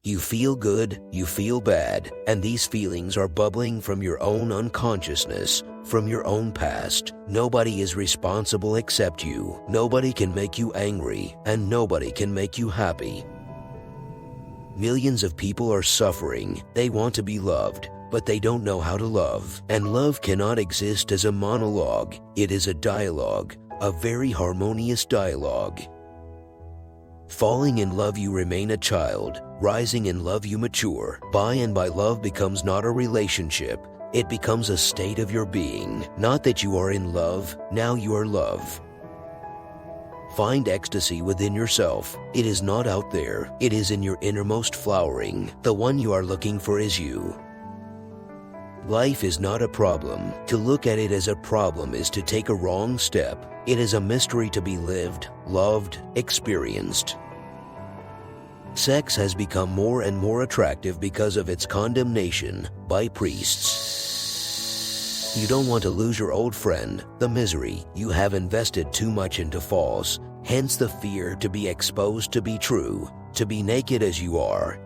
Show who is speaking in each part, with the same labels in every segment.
Speaker 1: You feel good, you feel bad, and these feelings are bubbling from your own unconsciousness, from your own past. Nobody is responsible except you. Nobody can make you angry, and nobody can make you happy. Millions of people are suffering. They want to be loved, but they don't know how to love. And love cannot exist as a monologue. It is a dialogue, a very harmonious dialogue. Falling in love, you remain a child. Rising in love, you mature. By and by, love becomes not a relationship. It becomes a state of your being. Not that you are in love, now you are love. Find ecstasy within yourself. It is not out there. It is in your innermost flowering. The one you are looking for is you. Life is not a problem. To look at it as a problem is to take a wrong step. It is a mystery to be lived, loved, experienced. Sex has become more and more attractive because of its condemnation by priests. You don't want to lose your old friend, the misery. You have invested too much into false, hence the fear to be exposed to be true, to be naked as you are.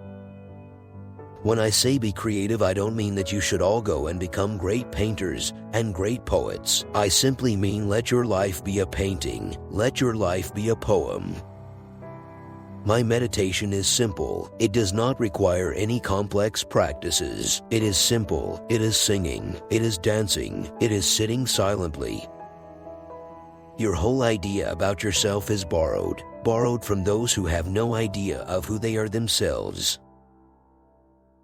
Speaker 1: When I say be creative, I don't mean that you should all go and become great painters and great poets. I simply mean let your life be a painting. Let your life be a poem. My meditation is simple. It does not require any complex practices. It is simple. It is singing. It is dancing. It is sitting silently. Your whole idea about yourself is borrowed from those who have no idea of who they are themselves.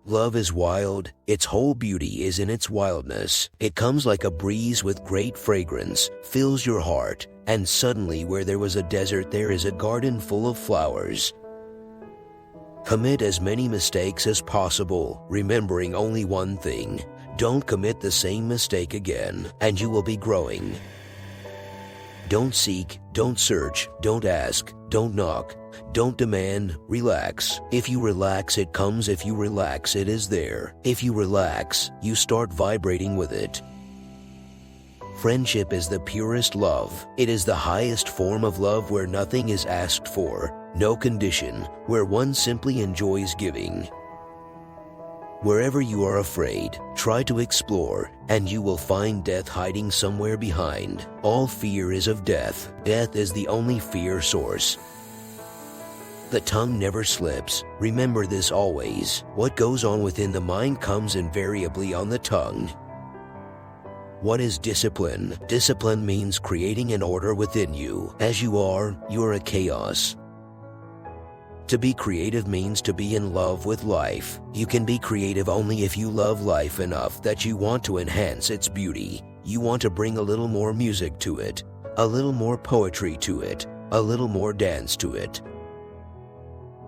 Speaker 1: Love is wild. Its whole beauty is in its wildness. It comes like a breeze with great fragrance, fills your heart, and suddenly where there was a desert, there is a garden full of flowers. Commit as many mistakes as possible, remembering only one thing. Don't commit the same mistake again, and you will be growing. Don't seek, don't search, don't ask, don't knock, don't demand, relax. If you relax, it comes. If you relax, it is there. If you relax, you start vibrating with it. Friendship is the purest love. It is the highest form of love where nothing is asked for, no condition, where one simply enjoys giving. Wherever you are afraid, try to explore, and you will find death hiding somewhere behind. All fear is of death. Death is the only fear source. The tongue never slips. Remember this always. What goes on within the mind comes invariably on the tongue. What is discipline? Discipline means creating an order within you. As you are a chaos. To be creative means to be in love with life. You can be creative only if you love life enough that you want to enhance its beauty. You want to bring a little more music to it, a little more poetry to it, a little more dance to it.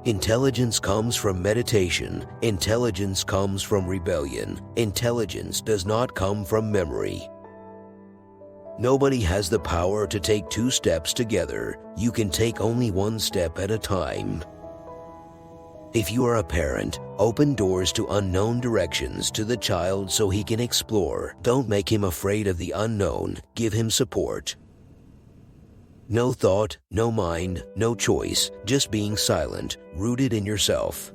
Speaker 1: Intelligence comes from meditation. Intelligence comes from rebellion. Intelligence does not come from memory. Nobody has the power to take two steps together. You can take only one step at a time. If you are a parent, open doors to unknown directions to the child so he can explore. Don't make him afraid of the unknown. Give him support. No thought, no mind, no choice, just being silent, rooted in yourself.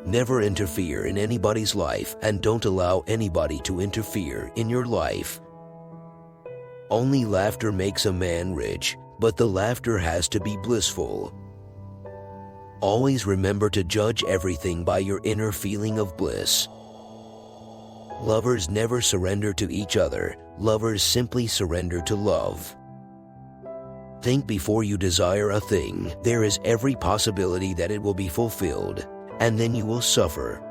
Speaker 1: Never interfere in anybody's life, and don't allow anybody to interfere in your life. Only laughter makes a man rich, but the laughter has to be blissful. Always remember to judge everything by your inner feeling of bliss. Lovers never surrender to each other. Lovers simply surrender to love. Think before you desire a thing. There is every possibility that it will be fulfilled, and then you will suffer.